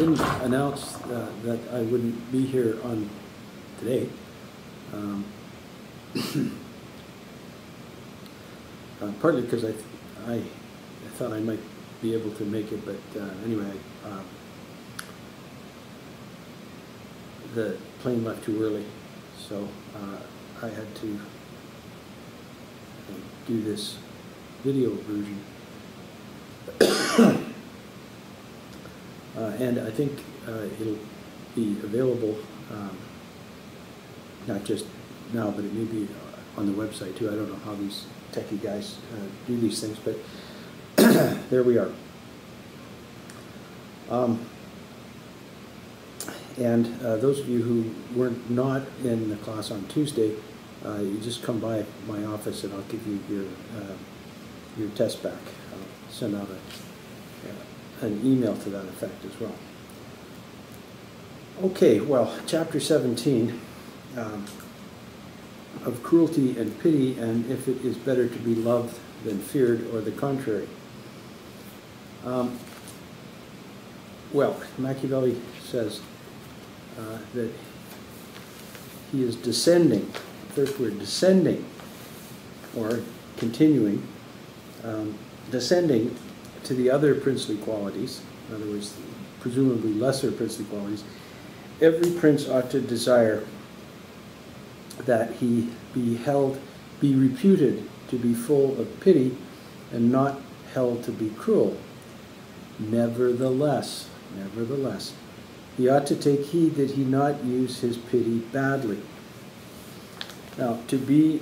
didn't announce that I wouldn't be here on today. Partly because I thought I might be able to make it, but anyway, the plane left too early, so I had to do this video version. And I think it'll be available not just now, but it may be on the website too. I don't know how these techie guys do these things, but there we are. And those of you who were not in the class on Tuesday, you just come by my office and I'll give you your test back. I'll send out an email to that effect as well. Okay, well, chapter 17 of cruelty and pity, and if it is better to be loved than feared, or the contrary. Well, Machiavelli says that he is descending, first word, descending, or continuing, descending to the other princely qualities, in other words, presumably lesser princely qualities. Every prince ought to desire that he be reputed to be full of pity and not held to be cruel. Nevertheless, he ought to take heed that he not use his pity badly. Now, to be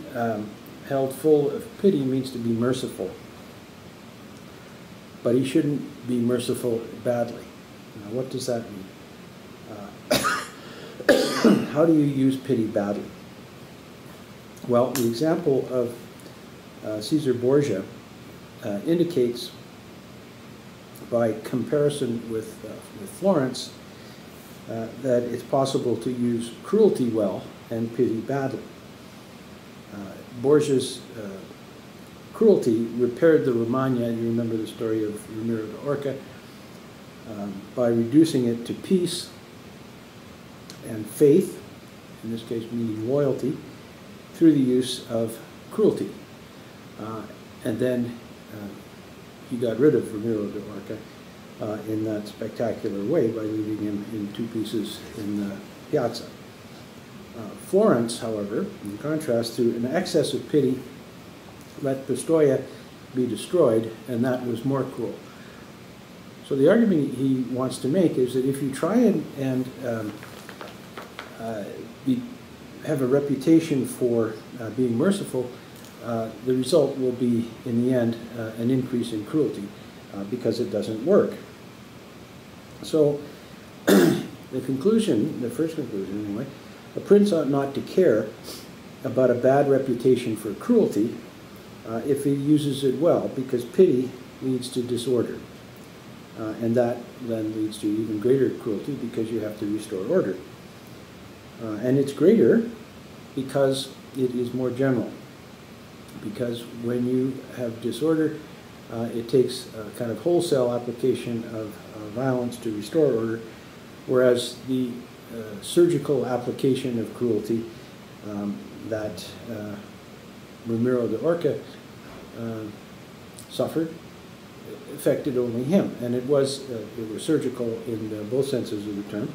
held full of pity means to be merciful, but he shouldn't be merciful badly. Now, what does that mean? How do you use pity badly? Well, the example of Caesar Borgia indicates, by comparison with Florence, that it's possible to use cruelty well and pity badly. Borgia's cruelty repaired the Romagna, you remember the story of Ramiro de Orca, by reducing it to peace and faith, in this case meaning loyalty, through the use of cruelty. And then he got rid of Ramiro de Orca in that spectacular way by leaving him in two pieces in the piazza. Florence, however, in contrast, through an excess of pity, let Pistoia be destroyed, and that was more cruel. So the argument he wants to make is that if you try and have a reputation for being merciful, the result will be, in the end, an increase in cruelty because it doesn't work. So the conclusion, the first conclusion anyway, a prince ought not to care about a bad reputation for cruelty if he uses it well, because pity leads to disorder. And that then leads to even greater cruelty because you have to restore order. And it's greater because it is more general. Because when you have disorder, it takes a kind of wholesale application of violence to restore order, whereas the surgical application of cruelty that Ramiro de Orca suffered affected only him, and it was surgical in both senses of the term,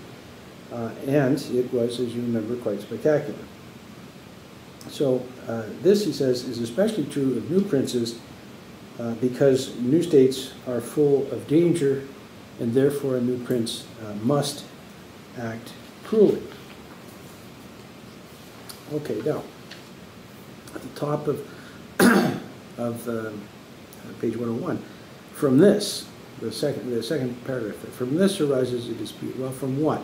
and it was, as you remember, quite spectacular. So this, he says, is especially true of new princes because new states are full of danger, and therefore a new prince must act cruelly. Okay, now, at the top of, page 101, from this, the second paragraph, from this arises a dispute. Well, from what?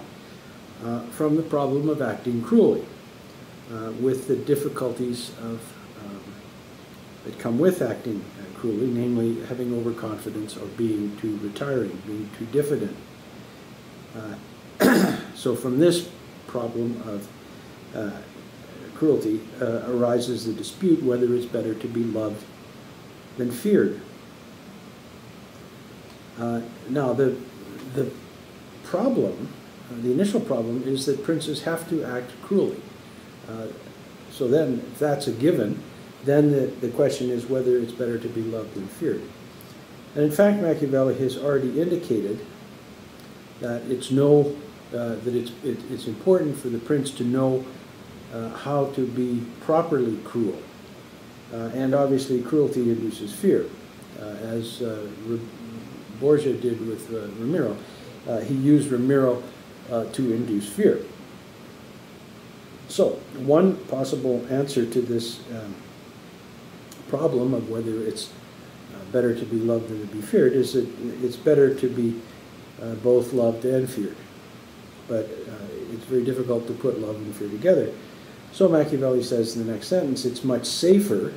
From the problem of acting cruelly, with the difficulties that come with acting cruelly, namely having overconfidence or being too retiring, being too diffident. So from this problem of cruelty arises the dispute whether it's better to be loved than feared. Now, the problem, the initial problem, is that princes have to act cruelly. So then, if that's a given, then the question is whether it's better to be loved than feared. And in fact, Machiavelli has already indicated that it's important for the prince to know how to be properly cruel. And obviously, cruelty induces fear, as Borgia did with Ramiro. He used Ramiro to induce fear. So, one possible answer to this problem of whether it's better to be loved than to be feared is that it's better to be both loved and feared. But it's very difficult to put love and fear together. So Machiavelli says in the next sentence, it's much safer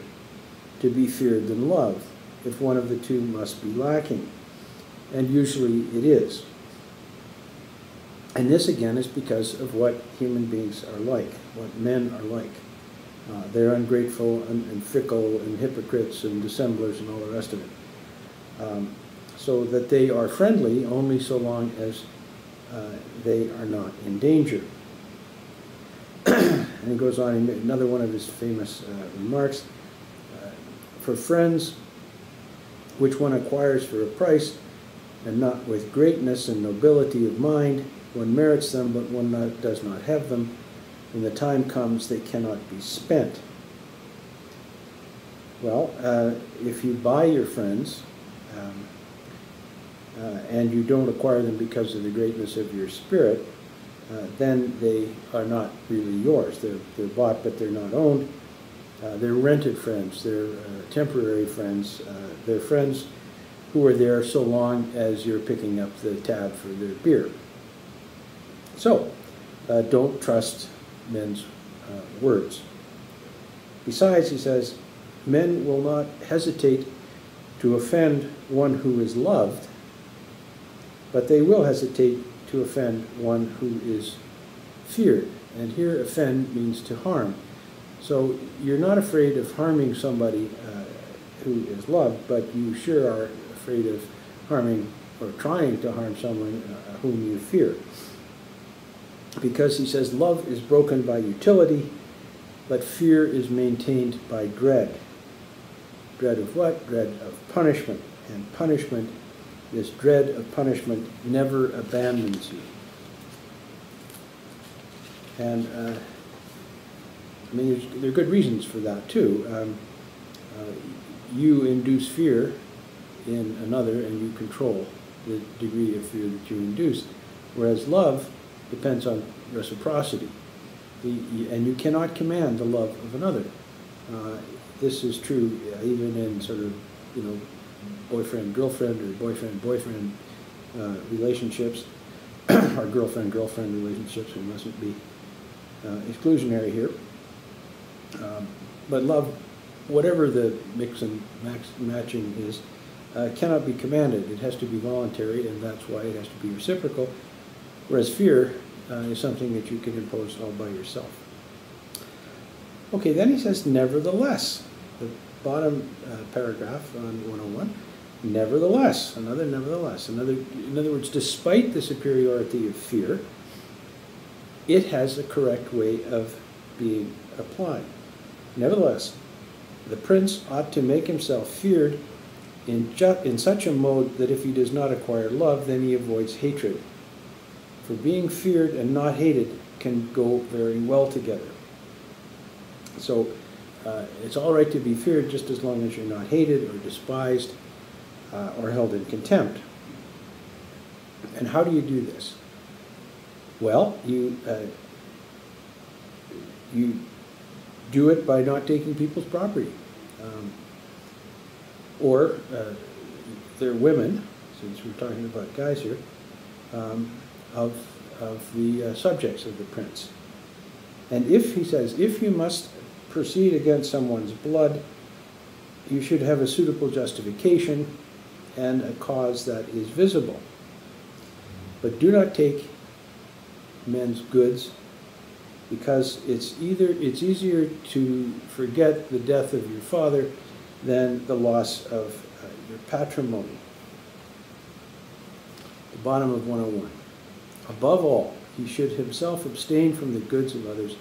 to be feared than loved if one of the two must be lacking. And usually it is. And this again is because of what human beings are like, what men are like. They're ungrateful and fickle and hypocrites and dissemblers and all the rest of it. So that they are friendly only so long as they are not in danger. And he goes on, another one of his famous remarks, for friends which one acquires for a price, and not with greatness and nobility of mind, one merits them, but one does not have them. When the time comes, they cannot be spent. Well, if you buy your friends, and you don't acquire them because of the greatness of your spirit, then they are not really yours. They're bought, but they're not owned. They're rented friends. They're temporary friends. They're friends who are there so long as you're picking up the tab for their beer. So, don't trust men's words. Besides, he says, men will not hesitate to offend one who is loved, but they will hesitate to offend one who is feared. And here, offend means to harm. So you're not afraid of harming somebody who is loved, but you sure are afraid of harming or trying to harm someone whom you fear. Because he says, love is broken by utility, but fear is maintained by dread. Dread of what? Dread of punishment. And punishment, this dread of punishment, never abandons you. And I mean, there are good reasons for that too. You induce fear in another, and you control the degree of fear that you induce. Whereas love depends on reciprocity, and you cannot command the love of another. This is true even in sort of, boyfriend-girlfriend or boyfriend-boyfriend relationships, or girlfriend-girlfriend relationships. We mustn't be exclusionary here. But love, whatever the mix and matching is, cannot be commanded. It has to be voluntary, and that's why it has to be reciprocal. Whereas fear is something that you can impose all by yourself. Okay, then he says, nevertheless. The bottom paragraph on 101, nevertheless, another nevertheless. In other words, despite the superiority of fear, it has a correct way of being applied. Nevertheless, the prince ought to make himself feared in such a mode that if he does not acquire love, then he avoids hatred. For being feared and not hated can go very well together. So it's all right to be feared just as long as you're not hated or despised or held in contempt. And how do you do this? Well, you do it by not taking people's property. Or they're women, since we're talking about guys here, of the subjects of the prince. And if, he says, if you must proceed against someone's blood, you should have a suitable justification and a cause that is visible. But do not take men's goods, because it's easier to forget the death of your father than the loss of your patrimony. The bottom of 101. Above all, he should himself abstain from the goods of others,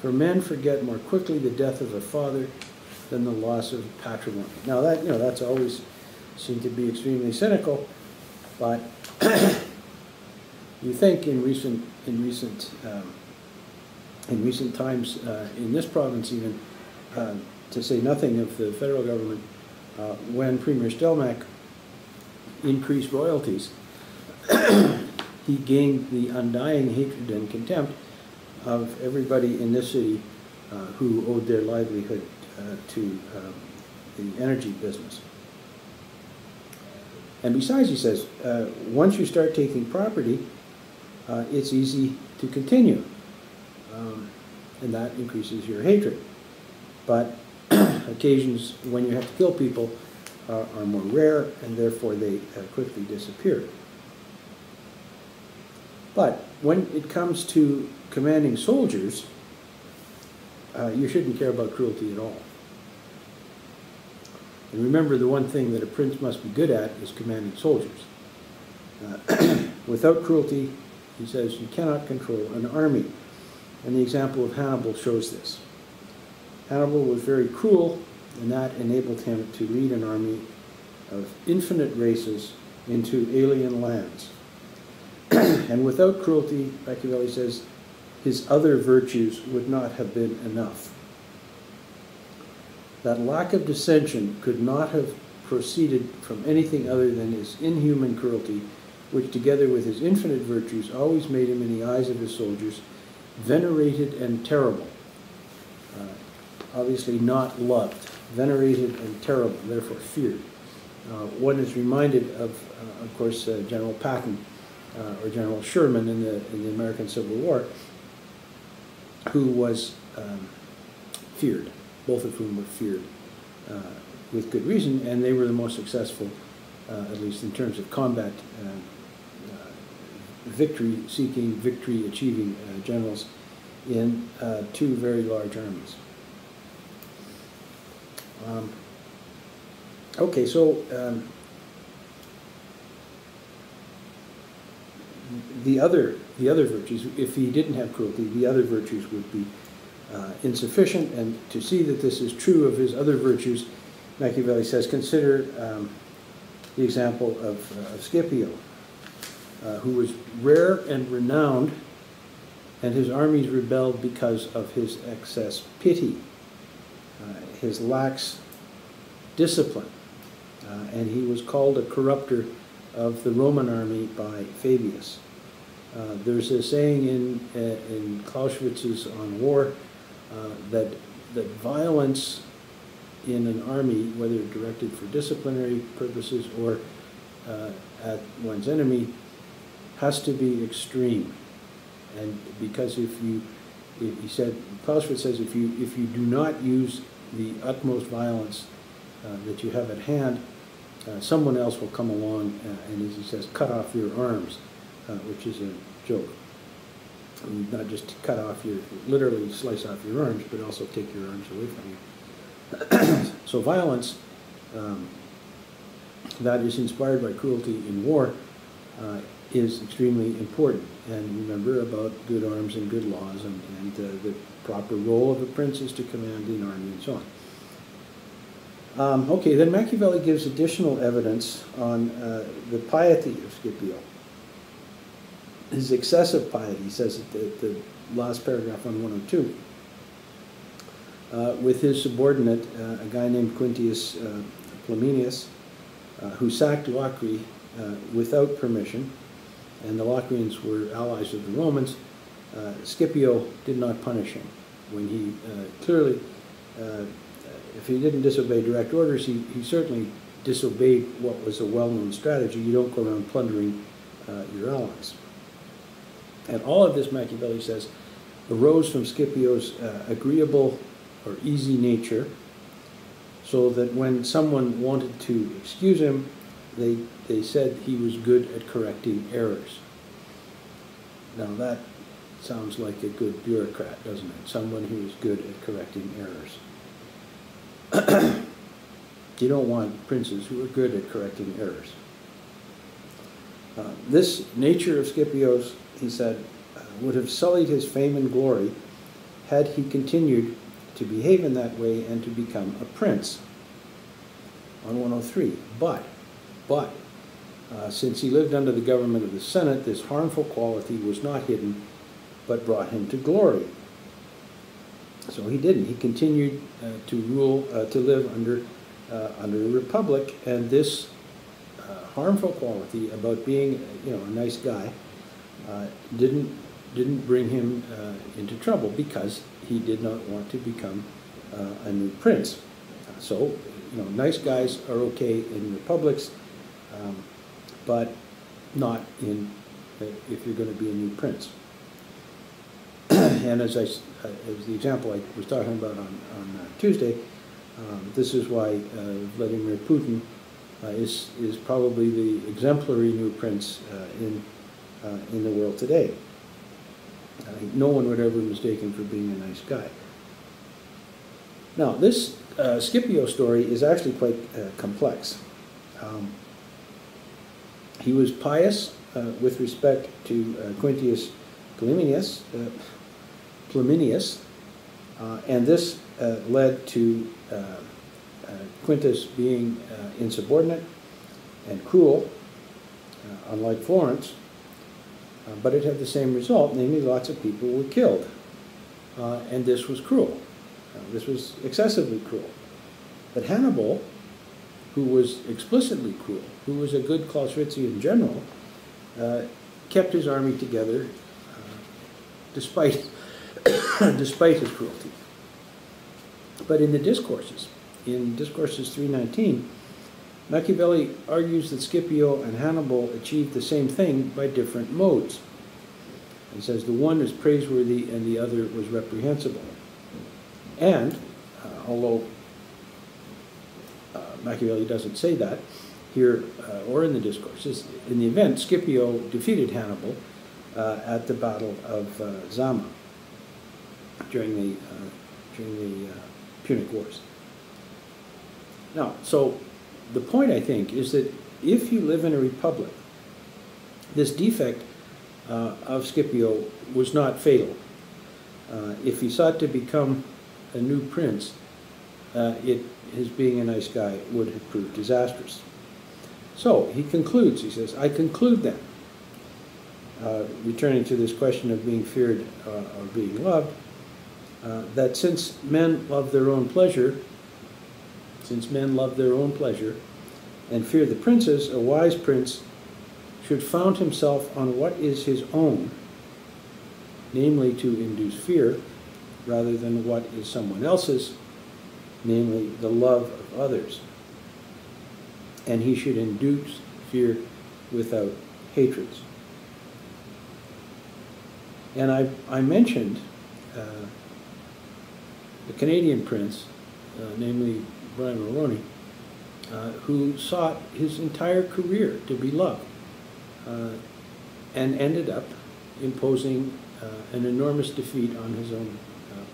for men forget more quickly the death of a father than the loss of patrimony. Now that, that's always seemed to be extremely cynical, but you think in recent times, in this province even, to say nothing of the federal government, when Premier Stelmach increased royalties, he gained the undying hatred and contempt of everybody in this city who owed their livelihood to the energy business. And besides, he says, once you start taking property, it's easy to continue, and that increases your hatred. But occasions when you have to kill people are more rare, and therefore they quickly disappear. But when it comes to commanding soldiers, you shouldn't care about cruelty at all. And remember, the one thing that a prince must be good at is commanding soldiers. Without cruelty, he says, you cannot control an army. And the example of Hannibal shows this. Hannibal was very cruel, and that enabled him to lead an army of infinite races into alien lands. And without cruelty, Machiavelli says, his other virtues would not have been enough. That lack of dissension could not have proceeded from anything other than his inhuman cruelty, which together with his infinite virtues always made him, in the eyes of his soldiers, venerated and terrible. Obviously not loved, venerated and terrible, therefore feared. One is reminded of course, General Patton, or General Sherman in the American Civil War, who was feared, both of whom were feared with good reason, and they were the most successful, at least in terms of combat, victory-seeking, victory-achieving generals in two very large armies. Okay, so the other virtues, if he didn't have cruelty, the other virtues would be insufficient. And to see that this is true of his other virtues, Machiavelli says, consider the example of Scipio, who was rare and renowned, and his armies rebelled because of his excess pity, his lax discipline, and he was called a corrupter of the Roman army by Fabius. There's a saying in Clausewitz's On War that violence in an army, whether directed for disciplinary purposes or at one's enemy, has to be extreme. And because Clausewitz says, if you do not use the utmost violence that you have at hand, someone else will come along and, as he says, cut off your arms, which is a joke. And not just cut off literally slice off your arms, but also take your arms away from you. So violence that is inspired by cruelty in war is extremely important. And remember about good arms and good laws, and the proper role of a prince is to command an army and so on. Okay, then Machiavelli gives additional evidence on the piety of Scipio. His excessive piety, he says at the last paragraph on 102, with his subordinate, a guy named Quintius Flaminius, who sacked Locri without permission, and the Locrians were allies of the Romans. Scipio did not punish him. When he clearly, if he didn't disobey direct orders, he certainly disobeyed what was a well-known strategy. You don't go around plundering your allies. And all of this, Machiavelli says, arose from Scipio's agreeable or easy nature, so that when someone wanted to excuse him, they said he was good at correcting errors. Now that sounds like a good bureaucrat, doesn't it? Someone who is good at correcting errors. You don't want princes who are good at correcting errors. This nature of Scipio's, he said, would have sullied his fame and glory had he continued to behave in that way and to become a prince. On 103. But, since he lived under the government of the Senate, this harmful quality was not hidden, but brought him to glory. So he didn't. He continued to rule, to live under a republic, and this harmful quality about being, a nice guy, didn't bring him into trouble because he did not want to become a new prince. So, nice guys are okay in republics, but not in if you're going to be a new prince. And as the example I was talking about on Tuesday, this is why Vladimir Putin is probably the exemplary new prince in the world today. No one would ever mistake him for being a nice guy. Now, this Scipio story is actually quite complex. He was pious with respect to Quintius Flaminius, and this led to Quintus being insubordinate and cruel, unlike Florence, but it had the same result, namely lots of people were killed, and this was cruel. This was excessively cruel. But Hannibal, who was explicitly cruel, who was a good Clausewitzian general, kept his army together despite his cruelty. But in the Discourses, in Discourses 319, Machiavelli argues that Scipio and Hannibal achieved the same thing by different modes. He says the one is praiseworthy and the other was reprehensible. And, although Machiavelli doesn't say that here or in the Discourses, in the event, Scipio defeated Hannibal at the Battle of Zama during the Punic Wars. Now, so the point, I think, is that if you live in a republic, this defect of Scipio was not fatal. If he sought to become a new prince, his being a nice guy would have proved disastrous. So he concludes, he says, I conclude then, returning to this question of being feared or being loved, that since men love their own pleasure, and fear the princes, a wise prince should found himself on what is his own, namely to induce fear, rather than what is someone else's, namely the love of others. And he should induce fear without hatreds. And I mentioned the Canadian prince, namely Brian Mulroney, who sought his entire career to be loved and ended up imposing an enormous defeat on his own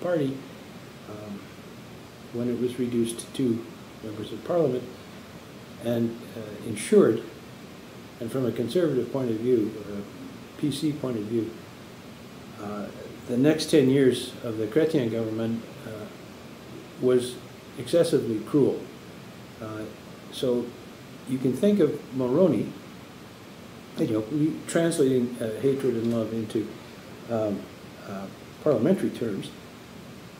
party when it was reduced to 2 members of parliament, and ensured, and from a conservative point of view, or a PC point of view, the next 10 years of the Chrétien government was excessively cruel. So you can think of Mulroney, translating hatred and love into parliamentary terms.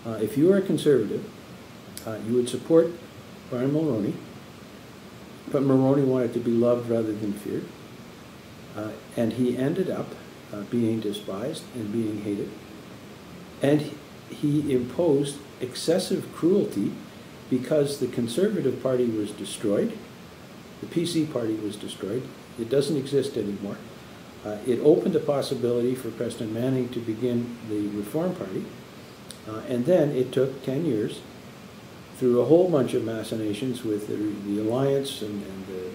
If you are a conservative, you would support Brian Mulroney, but Mulroney wanted to be loved rather than feared, and he ended up being despised and being hated, and he imposed excessive cruelty because the Conservative Party was destroyed, the PC Party was destroyed, it doesn't exist anymore. It opened a possibility for Preston Manning to begin the Reform Party, and then it took 10 years through a whole bunch of machinations with the Alliance and the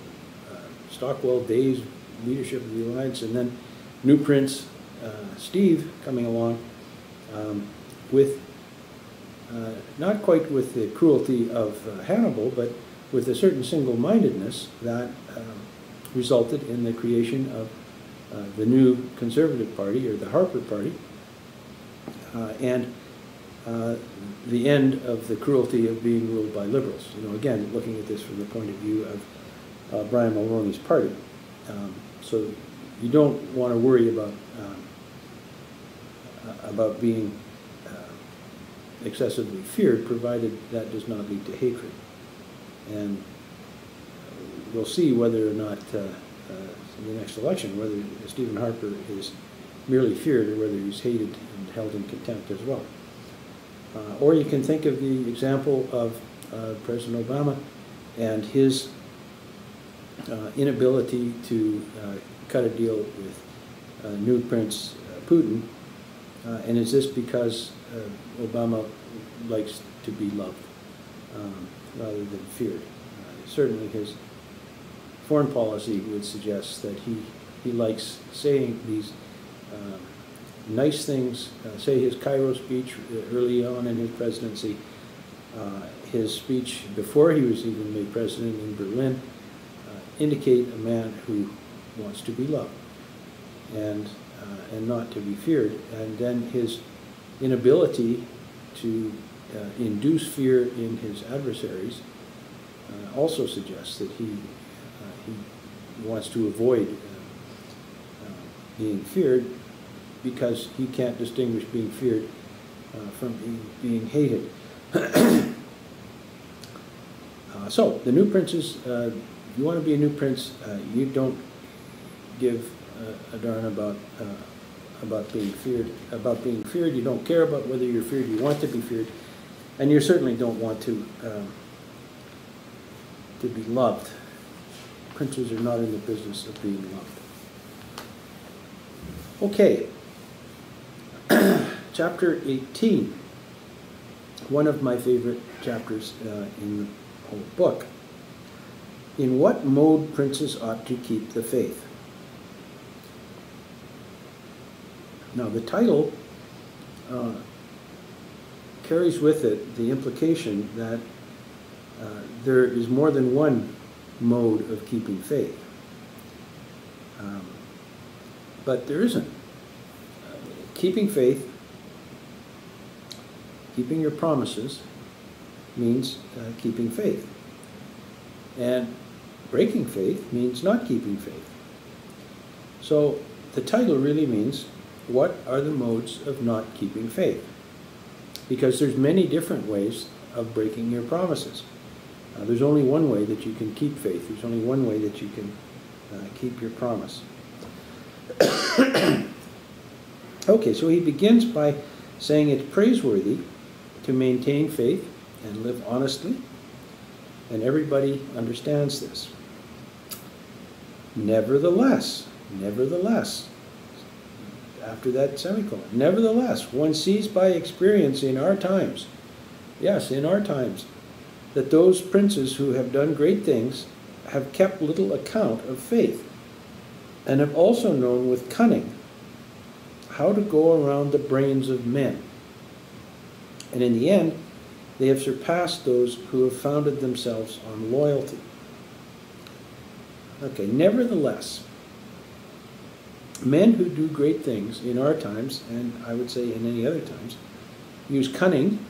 Stockwell Days leadership of the Alliance, and then new Prince Steve coming along with not quite with the cruelty of Hannibal, but with a certain single-mindedness that resulted in the creation of the new Conservative Party, or the Harper Party, and the end of the cruelty of being ruled by Liberals. You know, again, looking at this from the point of view of Brian Mulroney's party. So you don't want to worry about being excessively feared, provided that does not lead to hatred. And we'll see whether or not in the next election, whether Stephen Harper is merely feared or whether he's hated and held in contempt as well. Or you can think of the example of President Obama and his inability to cut a deal with new Prince Putin. And is this because Obama likes to be loved rather than feared? Certainly his foreign policy would suggest that he likes saying these nice things, say his Cairo speech early on in his presidency, his speech before he was even made president in Berlin, indicate a man who wants to be loved and not to be feared. And then his inability to induce fear in his adversaries also suggests that he wants to avoid being feared, because he can't distinguish being feared from being hated. So the new princes, if you want to be a new prince, you don't give a darn about being feared. You don't care about whether you're feared. You want to be feared, and you certainly don't want to be loved. Princes are not in the business of being loved. Okay. Chapter 18, one of my favorite chapters in the whole book. In what mode princes ought to keep the faith. Now the title carries with it the implication that there is more than one mode of keeping faith. But there isn't. Keeping faith, keeping your promises, means keeping faith. And breaking faith means not keeping faith. So the title really means, what are the modes of not keeping faith? Because there's many different ways of breaking your promises. There's only one way that you can keep faith. There's only one way that you can keep your promise. Okay, so he begins by saying it's praiseworthy to maintain faith and live honestly, and everybody understands this. Nevertheless, after that semicolon, nevertheless, one sees by experience in our times, yes, in our times, that those princes who have done great things have kept little account of faith, and have also known with cunning how to go around the brains of men. And in the end, they have surpassed those who have founded themselves on loyalty. Okay, nevertheless, men who do great things in our times, and I would say in any other times, use cunning,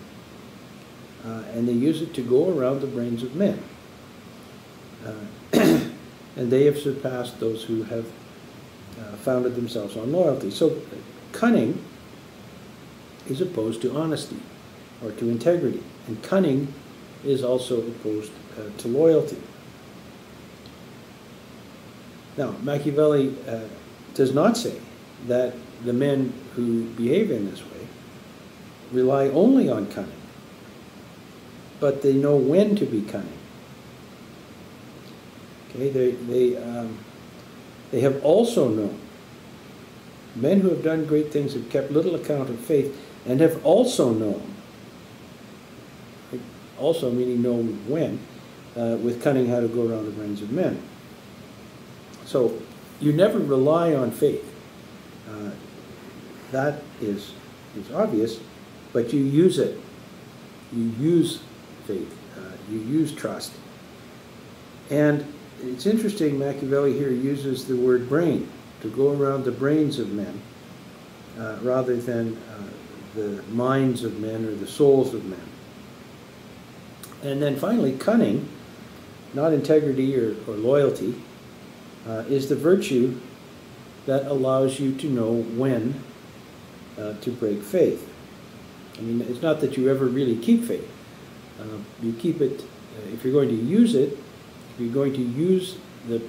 and they use it to go around the brains of men. And they have surpassed those who have founded themselves on loyalty. So cunning is opposed to honesty or to integrity, and cunning is also opposed to loyalty. Now, Machiavelli does not say that the men who behave in this way rely only on cunning, but they know when to be cunning. Okay, they have also known. Men who have done great things have kept little account of faith, and have also known, also meaning know when, with cunning how to go around the brains of men. So you never rely on faith. That is obvious, but you use it. You use faith. You use trust. And it's interesting, Machiavelli here uses the word brain. to go around the brains of men rather than the minds of men or the souls of men. And then finally, cunning, not integrity or loyalty, is the virtue that allows you to know when to break faith. I mean, it's not that you ever really keep faith. You keep it, if you're going to use it, if you're going to use the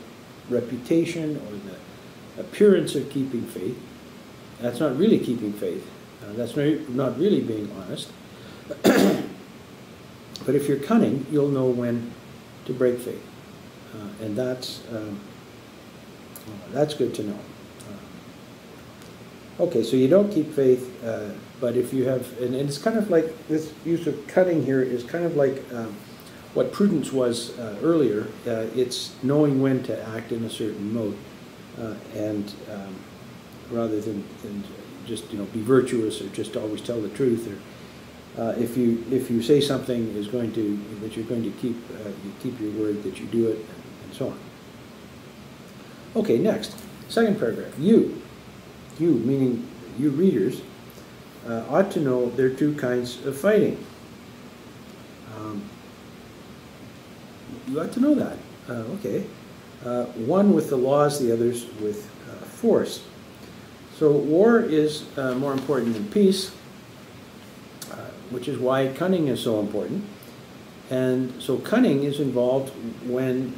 reputation or the appearance of keeping faith, that's not really keeping faith. That's not really being honest. But if you're cunning, you'll know when to break faith. And that's good to know. Okay, so you don't keep faith, but if you have, and it's kind of like, this use of cunning here is kind of like what prudence was earlier. It's knowing when to act in a certain mode, and rather than just be virtuous or just always tell the truth, or if you say something that you're going to keep, you keep your word, that you do it, and so on. Okay, next, second paragraph. You meaning you readers, ought to know there are two kinds of fighting. You ought to know that. Okay. One with the laws, the others with force. So war is more important than peace, which is why cunning is so important. And so cunning is involved when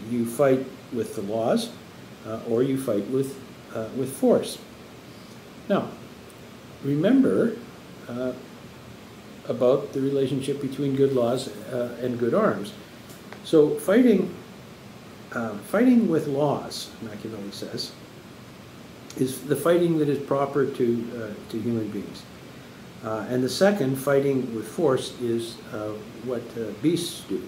you fight with the laws or you fight with force. Now, remember about the relationship between good laws and good arms. So fighting with laws, Machiavelli says, is the fighting that is proper to human beings. And the second, fighting with force, is what beasts do.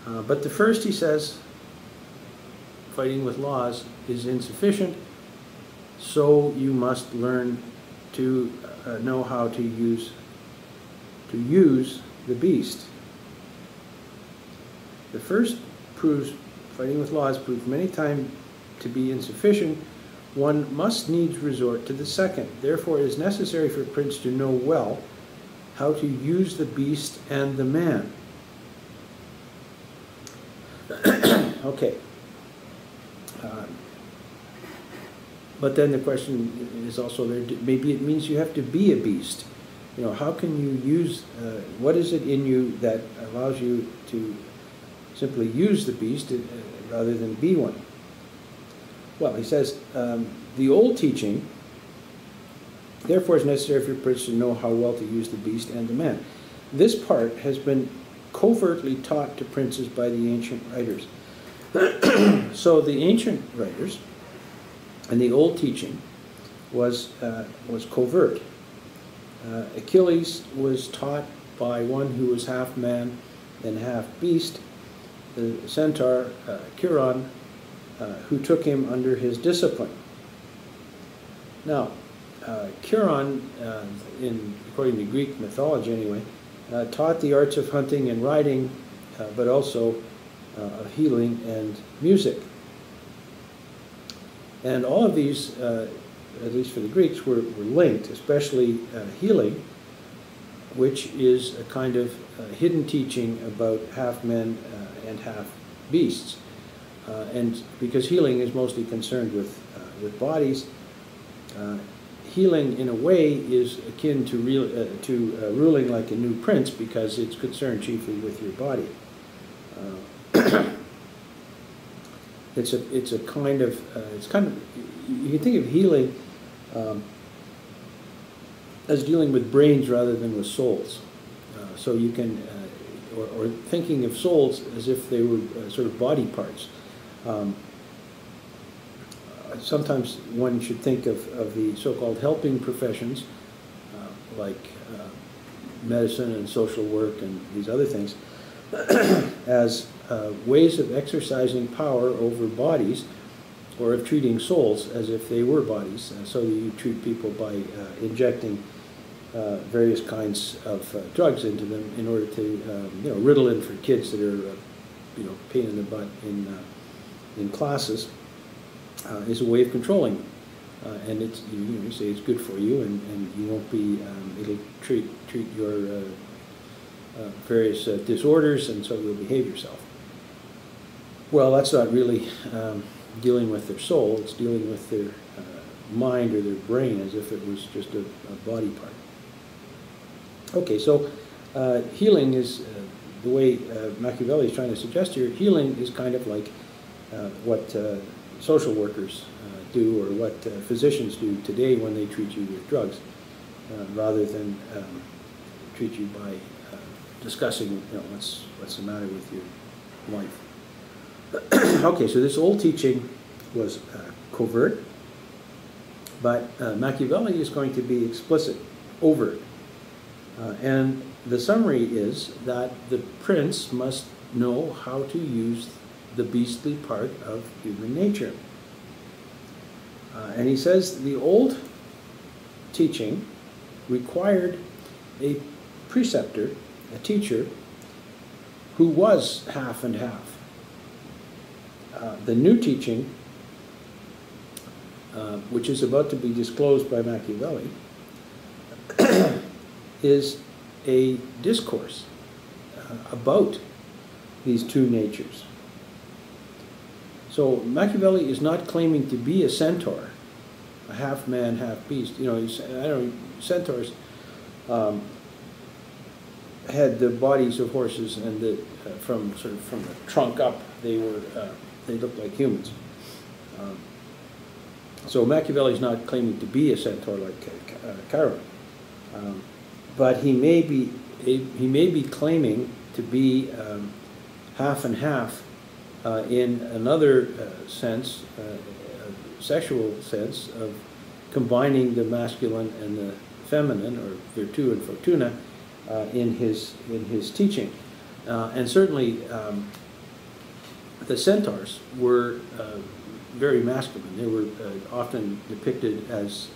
But the first, he says, fighting with laws is insufficient, so you must learn to know how to use the beast. The first proves, fighting with laws proves many times to be insufficient. One must needs resort to the second. Therefore, it is necessary for a prince to know well how to use the beast and the man. Okay. But then the question is also there, maybe it means you have to be a beast. How can you use, what is it in you that allows you to simply use the beast rather than be one? Well, he says, the old teaching, therefore it's necessary for a person to know how well to use the beast and the man. This part has been covertly taught to princes by the ancient writers. So the ancient writers and the old teaching was covert. Achilles was taught by one who was half man and half beast, the centaur Chiron, who took him under his discipline. Now, Chiron, according to Greek mythology anyway, taught the arts of hunting and riding, but also of healing and music. And all of these, at least for the Greeks, were linked, especially healing, which is a kind of hidden teaching about half men and half beasts. And because healing is mostly concerned with bodies, healing in a way is akin to ruling like a new prince, because it's concerned chiefly with your body. It's a kind of you can think of healing as dealing with brains rather than with souls. So you can, or thinking of souls as if they were sort of body parts. Sometimes one should think of the so-called helping professions, like medicine and social work and these other things, as ways of exercising power over bodies, or of treating souls as if they were bodies. So you treat people by injecting various kinds of drugs into them in order to, Ritalin for kids that are, pain in the butt in classes. is a way of controlling them. And it's, you say it's good for you, and you won't be, it'll treat your various disorders, and so you'll behave yourself. Well, that's not really dealing with their soul, it's dealing with their mind or their brain as if it was just a body part. Okay, so healing is, the way Machiavelli is trying to suggest here, healing is kind of like what social workers do, or what physicians do today when they treat you with drugs, rather than treat you by discussing, what's the matter with your life. Okay, so this old teaching was covert, but Machiavelli is going to be explicit, overt. And the summary is that the prince must know how to use the beastly part of human nature. And he says the old teaching required a preceptor, a teacher, who was half and half. The new teaching, which is about to be disclosed by Machiavelli, is a discourse about these two natures. So Machiavelli is not claiming to be a centaur, a half man, half beast. Centaurs had the bodies of horses, and from the trunk up, they looked like humans. So Machiavelli is not claiming to be a centaur like Chiron, but he may be claiming to be half and half in another sense, a sexual sense of combining the masculine and the feminine, or virtu and fortuna, in his teaching, and certainly the centaurs were very masculine. They were often depicted as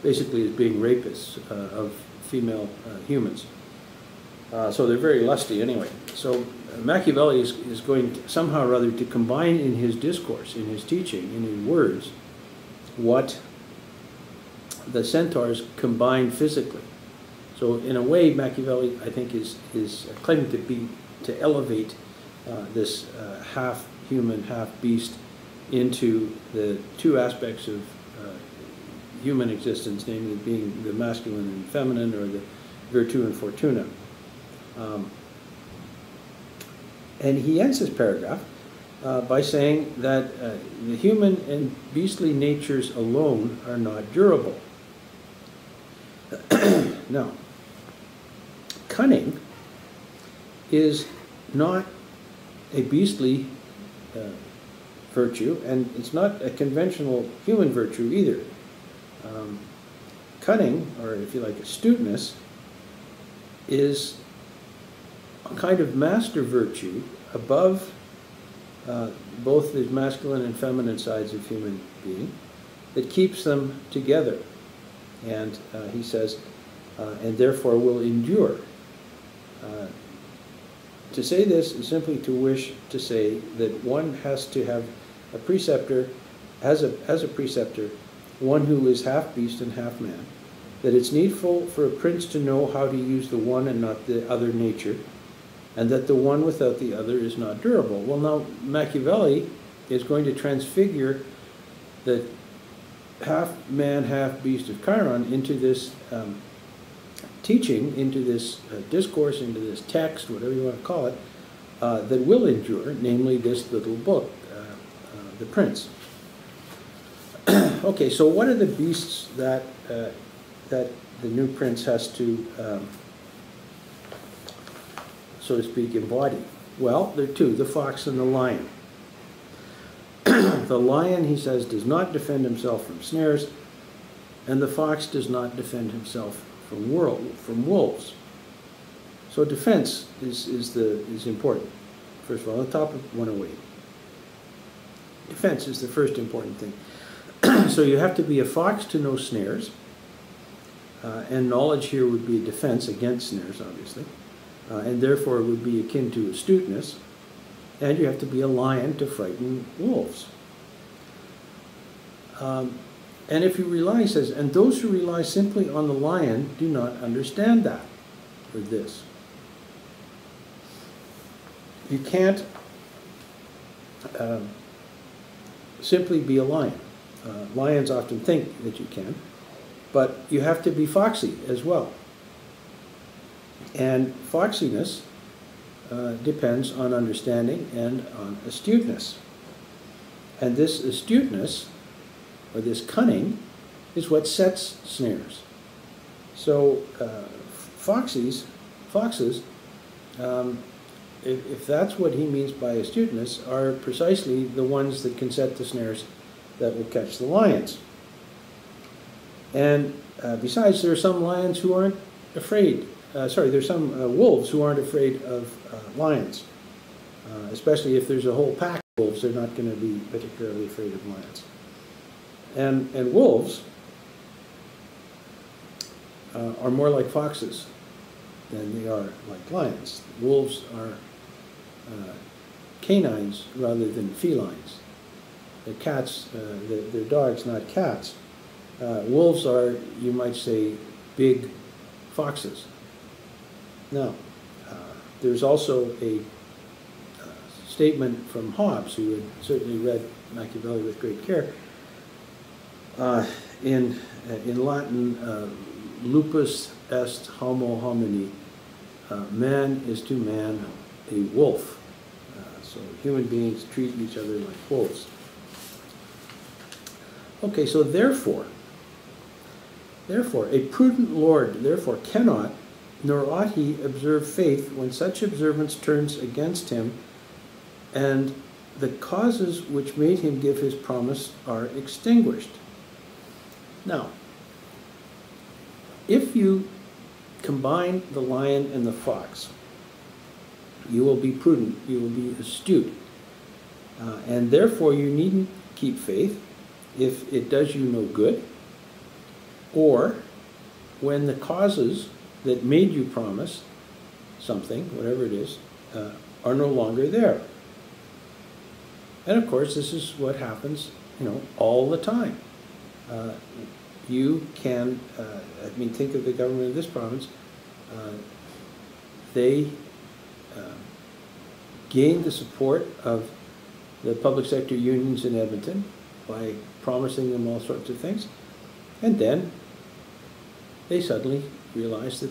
basically as being rapists of female humans. So they're very lusty anyway. So Machiavelli is going to, somehow or other, to combine in his discourse, in his teaching, in his words, what the centaurs combined physically. So in a way, Machiavelli, I think, is claiming to elevate this half human, half beast into the two aspects of human existence, namely being the masculine and feminine, or the virtu and fortuna. And he ends his paragraph by saying that the human and beastly natures alone are not durable. Now, cunning is not a beastly virtue, and it's not a conventional human virtue either. Cunning, or if you like, astuteness, is a kind of master virtue above both the masculine and feminine sides of human being that keeps them together. And he says, and therefore will endure. To say this is simply to wish to say that one has to have a preceptor, as a preceptor, one who is half beast and half man, that it's needful for a prince to know how to use the one and not the other nature, and that the one without the other is not durable. Well, now Machiavelli is going to transfigure the half man, half beast of Chiron into this teaching, into this discourse, into this text, whatever you want to call it, that will endure, namely this little book, The Prince. Okay, so what are the beasts that the new prince has to, so to speak, embody? Well, there are two, the fox and the lion. The lion, he says, does not defend himself from snares, and the fox does not defend himself from wolves. So defense is important. First of all, on the top of 108. Defense is the first important thing. So you have to be a fox to know snares, and knowledge here would be a defense against snares, obviously, and therefore it would be akin to astuteness, and you have to be a lion to frighten wolves. And if you rely, he says, and those who rely simply on the lion do not understand that, or this. You can't simply be a lion. Lions often think that you can, but you have to be foxy as well. And foxiness depends on understanding and on astuteness. And this astuteness, or this cunning, is what sets snares. So foxes, if that's what he means by astuteness, are precisely the ones that can set the snares that will catch the lions. And besides, there are some lions who aren't afraid. There's some wolves who aren't afraid of lions. Especially if there's a whole pack of wolves, they're not going to be particularly afraid of lions. And wolves are more like foxes than they are like lions. Wolves are canines rather than felines. They're cats, they're dogs, not cats. Wolves are, you might say, big foxes. Now, there's also a statement from Hobbes, who had certainly read Machiavelli with great care. In Latin, lupus est homo homini, man is to man a wolf. So human beings treat each other like wolves. Okay, so therefore, a prudent lord therefore cannot, nor ought he, observe faith when such observance turns against him, and the causes which made him give his promise are extinguished. Now, if you combine the lion and the fox, you will be prudent, you will be astute, and therefore you needn't keep faith if it does you no good, or when the causes that made you promise something, whatever it is, are no longer there. And of course, this is what happens, all the time. You can, think of the government of this province. They gained the support of the public sector unions in Edmonton by promising them all sorts of things, and then they suddenly realized that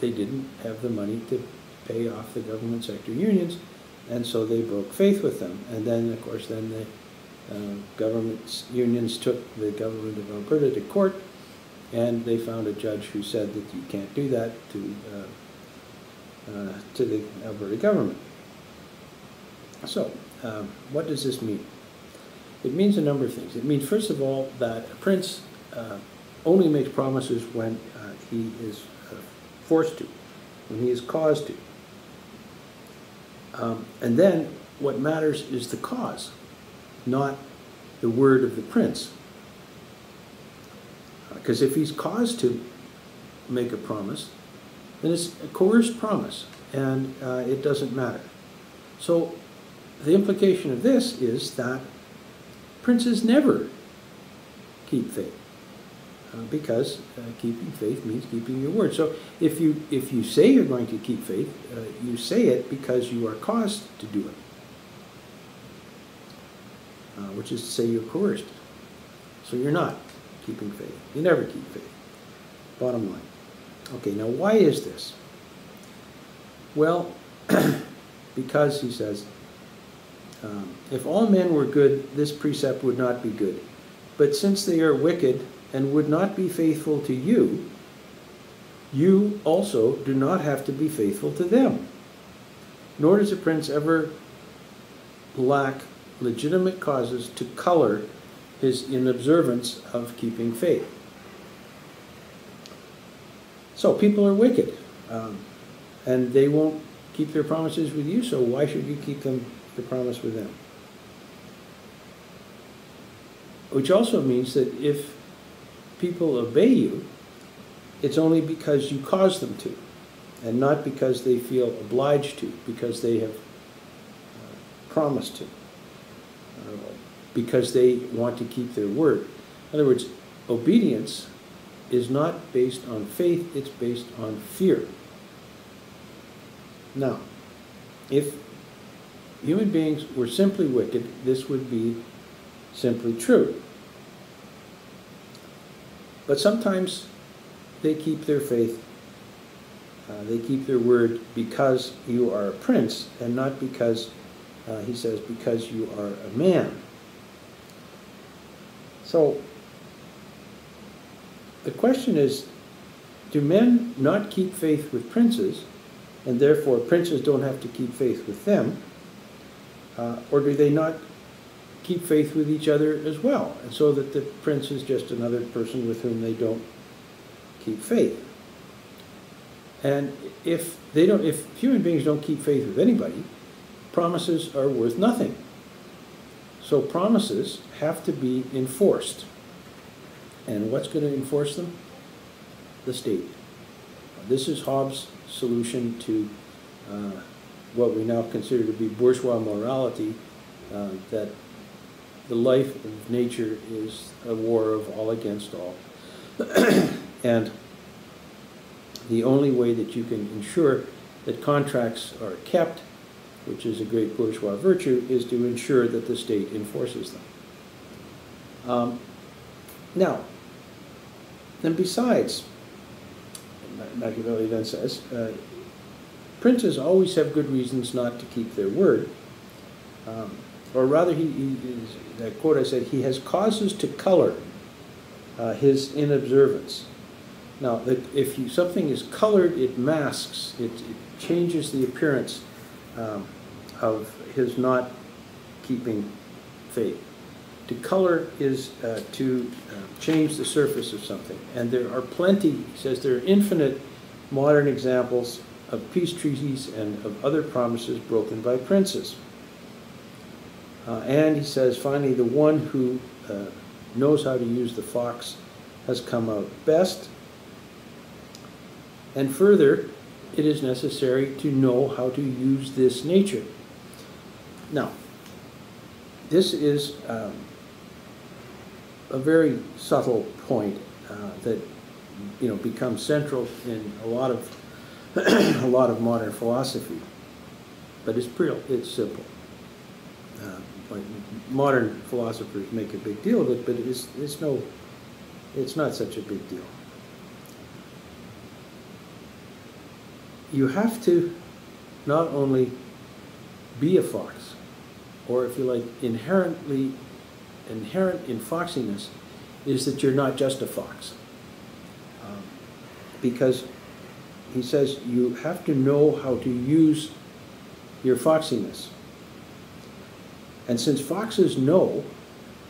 they didn't have the money to pay off the government sector unions, and so they broke faith with them. And then, of course, the government unions took the government of Alberta to court, and they found a judge who said that you can't do that to the Alberta government. So, what does this mean? It means a number of things. It means, first of all, that a prince only makes promises when he is forced to, when he is caused to. And then what matters is the cause, not the word of the prince. Because if he's caused to make a promise, then it's a coerced promise, and it doesn't matter. So the implication of this is that princes never keep faith, because keeping faith means keeping your word. So if you say you're going to keep faith, you say it because you are caused to do it, which is to say you're coerced. So you're not keeping faith. You never keep faith. Bottom line. Okay, now why is this? Well, because, he says, if all men were good, this precept would not be good. But since they are wicked and would not be faithful to you, you also do not have to be faithful to them. Nor does a prince ever lack legitimate causes to color his inobservance of keeping faith. So people are wicked, and they won't keep their promises with you, so why should you keep your promise with them? Which also means that if people obey you, it's only because you cause them to, and not because they feel obliged to, because they have promised to. because they want to keep their word. In other words, obedience is not based on faith, it's based on fear. Now, if human beings were simply wicked, this would be simply true. But sometimes they keep their faith, they keep their word because you are a prince, and not because, he says, because you are a man. So, the question is, do men not keep faith with princes, and therefore princes don't have to keep faith with them, or do they not keep faith with each other as well, and so that the prince is just another person with whom they don't keep faith? And if human beings don't keep faith with anybody, promises are worth nothing. So promises have to be enforced. And what's going to enforce them? The state. This is Hobbes' solution to what we now consider to be bourgeois morality, that the life of nature is a war of all against all. And the only way that you can ensure that contracts are kept, which is a great bourgeois virtue, is to ensure that the state enforces them. Now, and besides, Machiavelli then says, princes always have good reasons not to keep their word. Or rather, that quote I said, he has causes to color his inobservance. Now, if something is colored, it masks, it changes the appearance of his not keeping faith. To color is to change the surface of something. And there are plenty, he says, there are infinite modern examples of peace treaties and of other promises broken by princes. And he says, finally, the one who knows how to use the fox has come out best. And further, it is necessary to know how to use this nature. Now, this is a very subtle point that becomes central in a lot of a lot of modern philosophy, but it's simple. Modern philosophers make a big deal of it, but it's not such a big deal. You have to not only be a fox, or if you like, inherent in foxiness is that you're not just a fox. Because he says you have to know how to use your foxiness. And since foxes know,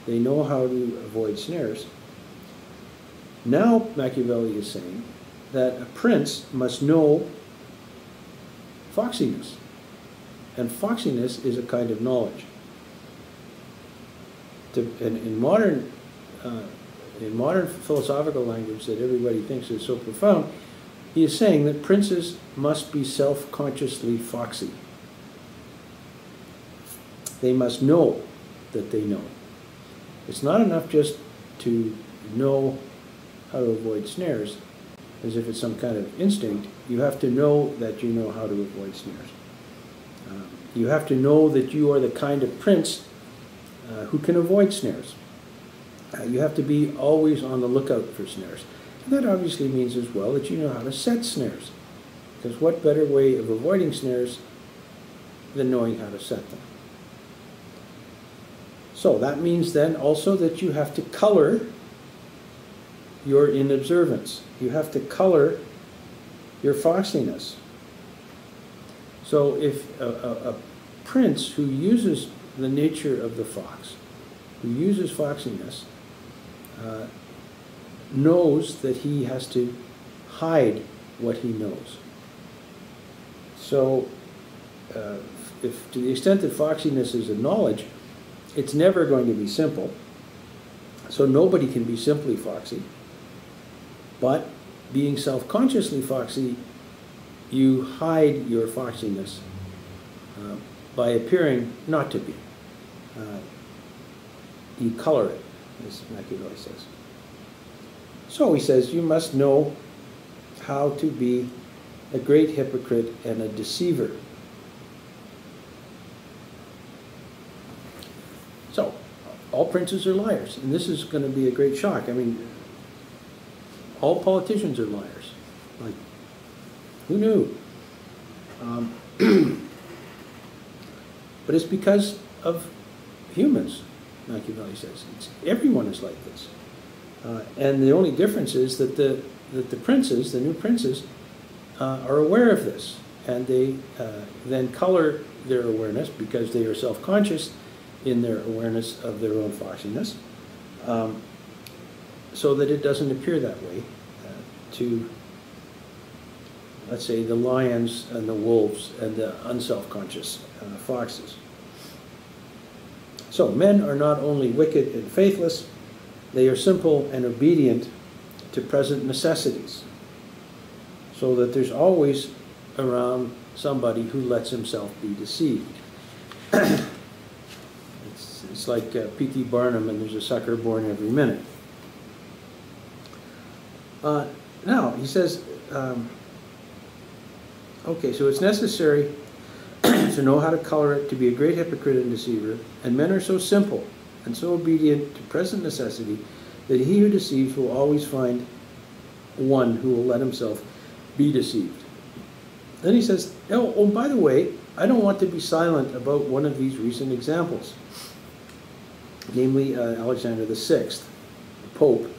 they know how to avoid snares, now Machiavelli is saying that a prince must know foxiness. And foxiness is a kind of knowledge. In modern philosophical language that everybody thinks is so profound, he is saying that princes must be self-consciously foxy. They must know that they know. It's not enough just to know how to avoid snares, as if it's some kind of instinct. You have to know that you know how to avoid snares. You have to know that you are the kind of prince who can avoid snares. You have to be always on the lookout for snares. And that obviously means as well that you know how to set snares. Because what better way of avoiding snares than knowing how to set them? So that means then also that you have to color your inobservance. You have to color your foxiness. So if a prince who uses the nature of the fox, who uses foxiness, knows that he has to hide what he knows. So if to the extent that foxiness is a knowledge, it's never going to be simple. So nobody can be simply foxy. But being self-consciously foxy, you hide your foxiness by appearing not to be. you color it, as Machiavelli says. So he says, you must know how to be a great hypocrite and a deceiver. So, all princes are liars, and this is going to be a great shock. I mean, all politicians are liars. Like, who knew? But it's because of humans, Machiavelli says. Everyone is like this. And the only difference is that the princes, the new princes, are aware of this. And they then color their awareness, because they are self-conscious in their awareness of their own foxiness, so that it doesn't appear that way to, let's say, the lions and the wolves and the unself-conscious foxes. So men are not only wicked and faithless, they are simple and obedient to present necessities, so that there's always around somebody who lets himself be deceived. It's like P.T. Barnum, and there's a sucker born every minute. Now, he says, okay, so it's necessary to know how to color it, to be a great hypocrite and deceiver, and men are so simple and so obedient to present necessity that he who deceives will always find one who will let himself be deceived. Then he says, oh, by the way, I don't want to be silent about one of these recent examples, namely Alexander VI, the Pope,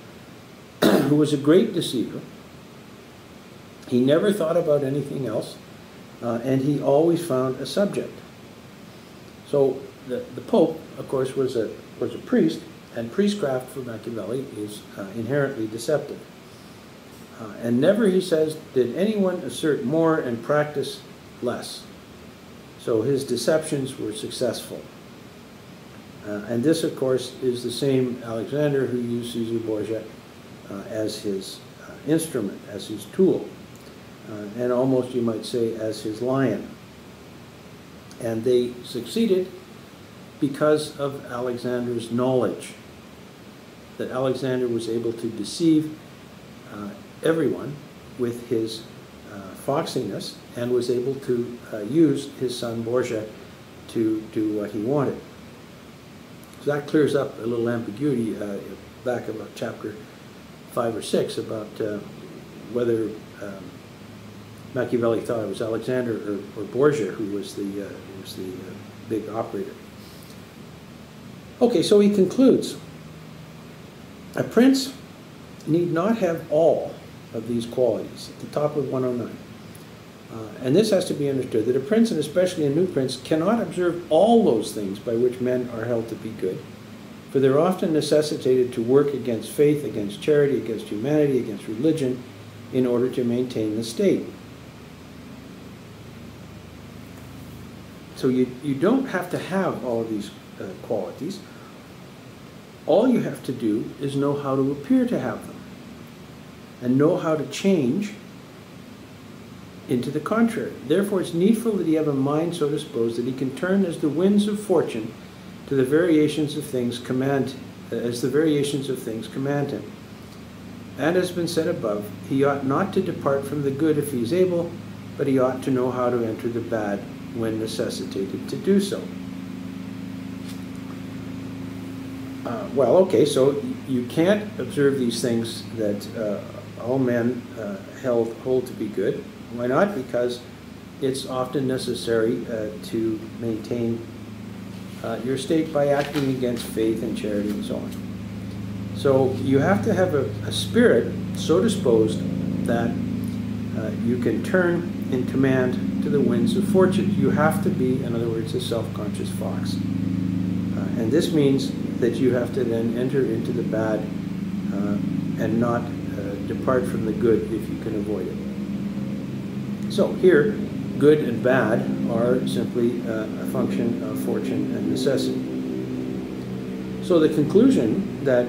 who was a great deceiver. He never thought about anything else, and he always found a subject. So the Pope, of course, was a priest, and priestcraft for Machiavelli is inherently deceptive. And never, he says, did anyone assert more and practice less. So his deceptions were successful. And this, of course, is the same Alexander who used Caesar Borgia as his instrument, as his tool, and almost, you might say, as his lion. And they succeeded because of Alexander's knowledge, that Alexander was able to deceive everyone with his foxiness, and was able to use his son Borgia to do what he wanted. So that clears up a little ambiguity back about chapter 5 or 6 about whether Machiavelli thought it was Alexander or Borgia who was the big operator. Okay, so he concludes. A prince need not have all of these qualities, at the top of 109. And this has to be understood, that a prince, and especially a new prince, cannot observe all those things by which men are held to be good, for they're often necessitated to work against faith, against charity, against humanity, against religion, in order to maintain the state. So you don't have to have all of these qualities. All you have to do is know how to appear to have them, and know how to change into the contrary. Therefore, it's needful that he have a mind so disposed that he can turn as the winds of fortune to the variations of things as the variations of things command him. And as has been said above, he ought not to depart from the good if he is able, but he ought to know how to enter the bad when necessitated to do so. Well, okay, so you can't observe these things that all men hold to be good. Why not? Because it's often necessary to maintain your state by acting against faith and charity and so on. So you have to have a spirit so disposed that you can turn in command to the winds of fortune. You have to be, in other words, a self-conscious fox. And this means that you have to then enter into the bad and not depart from the good if you can avoid it. So here, good and bad are simply a function of fortune and necessity. So the conclusion that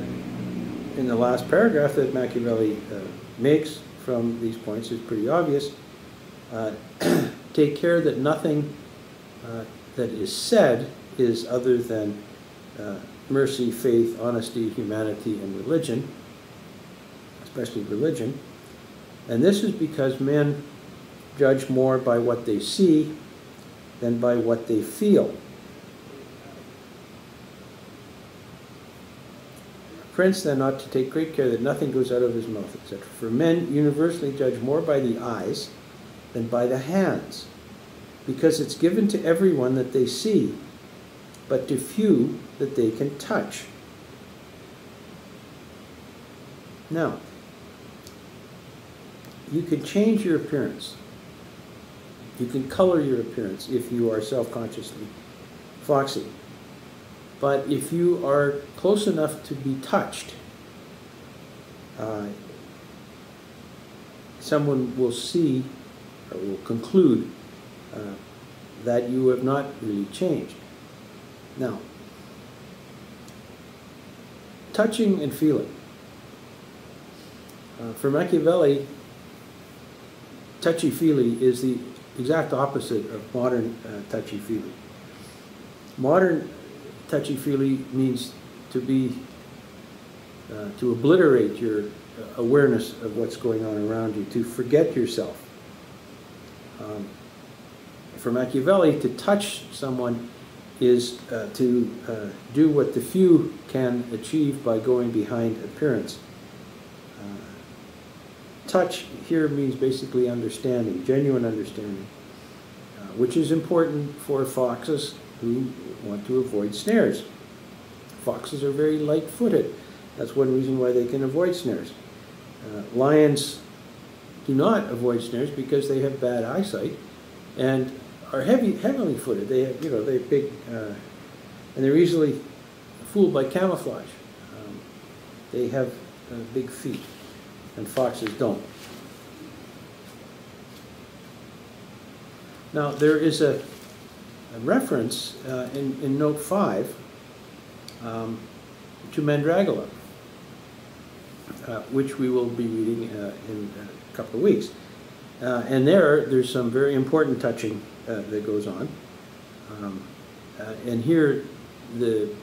in the last paragraph that Machiavelli makes from these points is pretty obvious. Take care that nothing that is said is other than mercy, faith, honesty, humanity, and religion, especially religion. And this is because men judge more by what they see than by what they feel. A prince then ought to take great care that nothing goes out of his mouth, etc. For men universally judge more by the eyes than by the hands, because it's given to everyone that they see, but to few that they can touch. Now, you can change your appearance. You can color your appearance if you are self-consciously foxy. But if you are close enough to be touched, someone will see or will conclude that you have not really changed. Now, touching and feeling. For Machiavelli, touchy-feely is the exact opposite of modern touchy-feely. Modern touchy-feely means to be, to obliterate your awareness of what's going on around you, to forget yourself. For Machiavelli, to touch someone is to do what the few can achieve by going behind appearance. Touch here means basically understanding, genuine understanding, which is important for foxes who want to avoid snares. Foxes are very light-footed. That's one reason why they can avoid snares. Lions do not avoid snares because they have bad eyesight and are heavily footed. They have, they're big, and they're easily fooled by camouflage. They have big feet, and foxes don't. Now, there is a reference in Note 5 to Mandragora, which we will be reading in a couple of weeks. And there's some very important touching that goes on. And here, the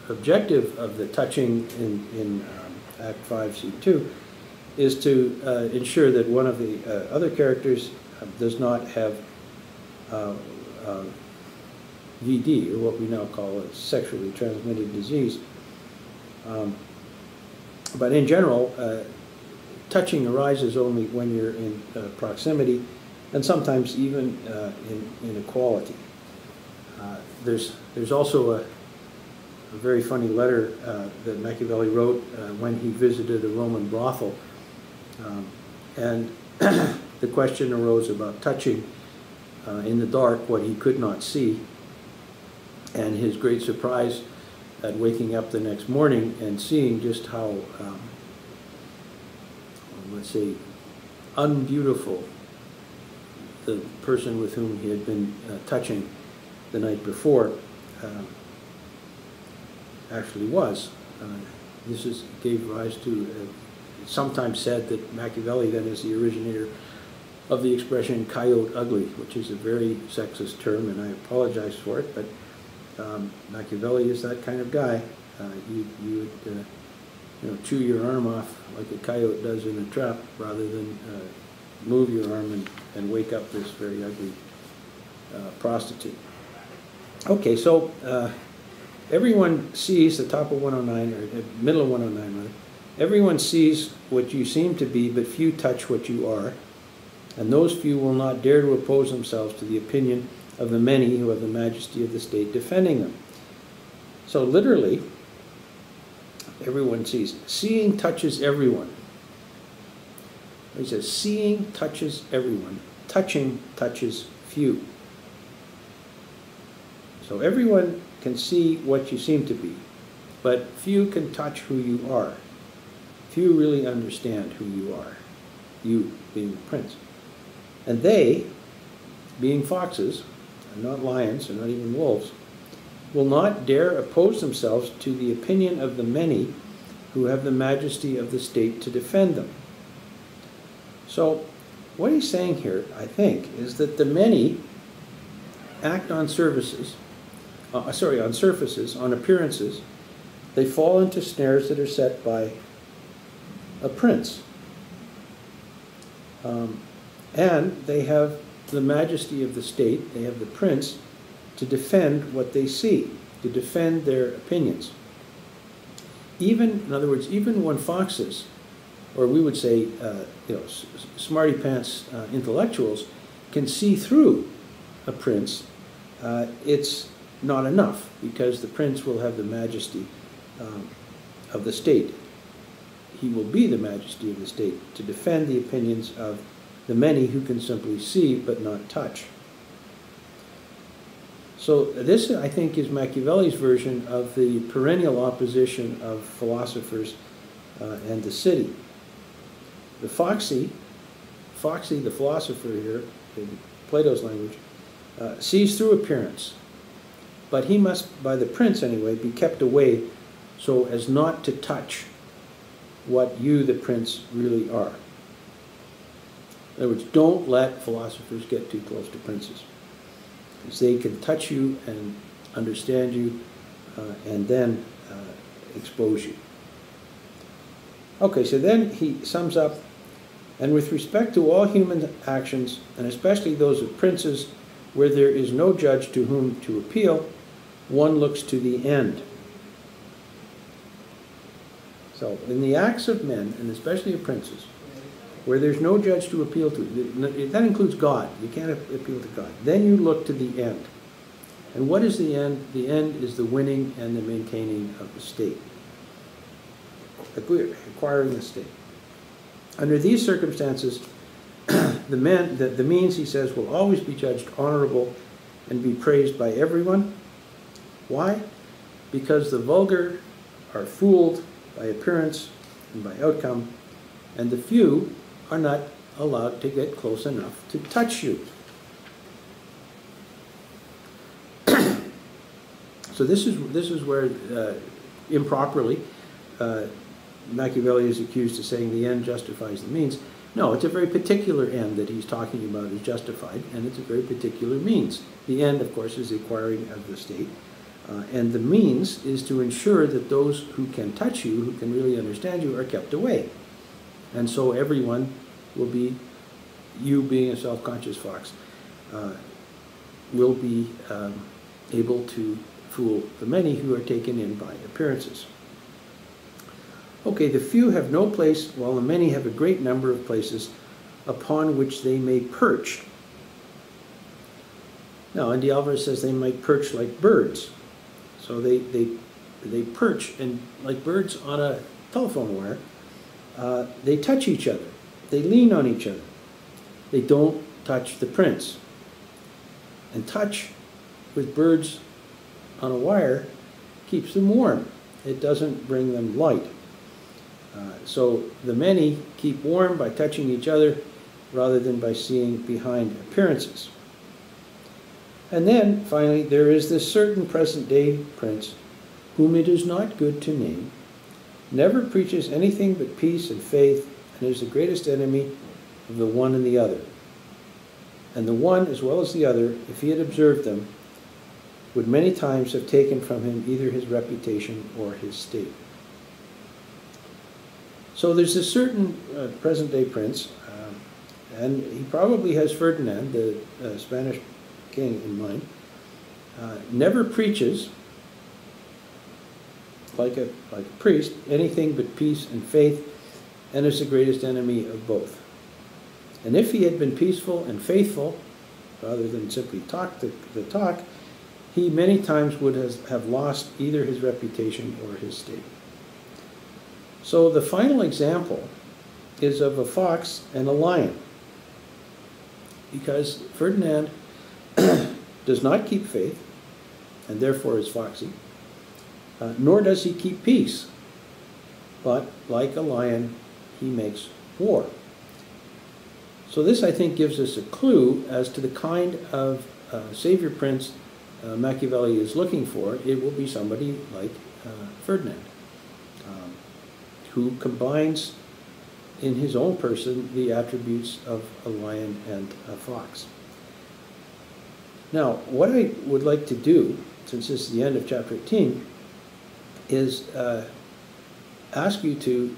objective of the touching in Act 5, Scene 2 is to ensure that one of the other characters does not have VD, or what we now call a sexually transmitted disease. But in general, touching arises only when you're in proximity, and sometimes even in equality. There's also a very funny letter that Machiavelli wrote when he visited a Roman brothel, and the question arose about touching in the dark what he could not see, and his great surprise at waking up the next morning and seeing just how, let's say, unbeautiful the person with whom he had been touching the night before actually was. This gave rise to, sometimes said that Machiavelli then is the originator of the expression coyote ugly, which is a very sexist term, and I apologize for it, but Machiavelli is that kind of guy. You would chew your arm off like a coyote does in a trap, rather than move your arm and wake up this very ugly prostitute. Okay, so everyone sees the top of 109, or the middle of 109 rather. Everyone sees what you seem to be, but few touch what you are. And those few will not dare to oppose themselves to the opinion of the many who have the majesty of the state defending them. So literally, everyone sees. Seeing touches everyone. He says, seeing touches everyone. Touching touches few. So everyone can see what you seem to be, but few can touch who you are. Few really understand who you are, you being the prince. And they, being foxes, and not lions, and not even wolves, will not dare oppose themselves to the opinion of the many who have the majesty of the state to defend them. So, what he's saying here, I think, is that the many act on surfaces, on appearances, they fall into snares that are set by a prince. And they have the majesty of the state, they have the prince, to defend what they see, to defend their opinions. Even, in other words, even when foxes, or we would say, smarty pants intellectuals, can see through a prince, it's not enough, because the prince will have the majesty of the state. He will be the majesty of the state to defend the opinions of the many who can simply see but not touch. So this, I think, is Machiavelli's version of the perennial opposition of philosophers and the city. The foxy, the philosopher here, in Plato's language, sees through appearance, but he must, by the prince anyway, be kept away so as not to touch what you, the prince, really are. In other words, don't let philosophers get too close to princes, because they can touch you and understand you and then expose you. Okay, so then he sums up, and with respect to all human actions, and especially those of princes, where there is no judge to whom to appeal, one looks to the end. So, in the acts of men, and especially of princes, where there's no judge to appeal to, that includes God. You can't appeal to God. Then you look to the end. And what is the end? The end is the winning and the maintaining of the state, acquiring the state. Under these circumstances, the means, he says, will always be judged honorable and be praised by everyone. Why? Because the vulgar are fooled by appearance and by outcome, and the few are not allowed to get close enough to touch you. So this is where improperly Machiavelli is accused of saying the end justifies the means. No, it's a very particular end that he's talking about is justified, and it's a very particular means. The end, of course, is the acquiring of the state, and the means is to ensure that those who can touch you, who can really understand you, are kept away. And so everyone will be, you being a self-conscious fox, will be able to fool the many who are taken in by appearances. Okay, the few have no place, while the many have a great number of places upon which they may perch. Now, Andy Alvarez says they might perch like birds. So they perch, and like birds on a telephone wire, they touch each other. They lean on each other. They don't touch the prince. And touch with birds on a wire keeps them warm. It doesn't bring them light. So the many keep warm by touching each other rather than by seeing behind appearances. And then, finally, there is this certain present-day prince whom it is not good to name, never preaches anything but peace and faith, and is the greatest enemy of the one and the other. And the one, as well as the other, if he had observed them, would many times have taken from him either his reputation or his state. So there's a certain present-day prince, and he probably has Ferdinand, the Spanish king, in mind. Never preaches, like a priest, anything but peace and faith, and is the greatest enemy of both. And if he had been peaceful and faithful, rather than simply talk the talk, he many times would have lost either his reputation or his state. So the final example is of a fox and a lion, because Ferdinand does not keep faith, and therefore is foxy, nor does he keep peace, but like a lion, he makes war. So this, I think, gives us a clue as to the kind of savior prince Machiavelli is looking for. It will be somebody like Ferdinand, who combines in his own person the attributes of a lion and a fox. Now, what I would like to do, since this is the end of chapter 18, is ask you to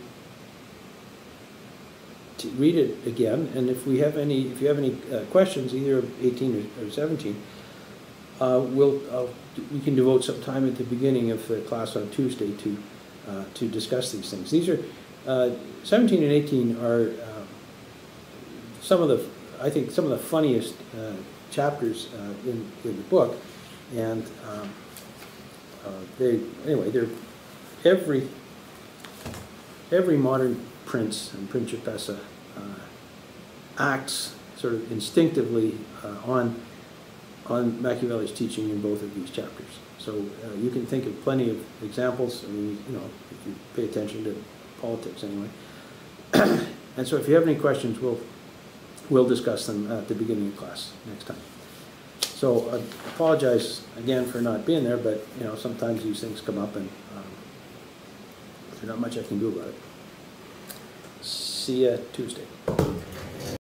read it again, and if you have any questions, either of 18 or 17, we can devote some time at the beginning of the class on Tuesday to discuss these things. These are 17 and 18 are I think some of the funniest chapters in the book, and they're every modern prince and principessa acts sort of instinctively on Machiavelli's teaching in both of these chapters. So you can think of plenty of examples. I mean, you know, if you pay attention to politics anyway. And so if you have any questions, we'll discuss them at the beginning of class next time. So I apologize again for not being there, but you know, sometimes these things come up, and there's not much I can do about it. See you Tuesday.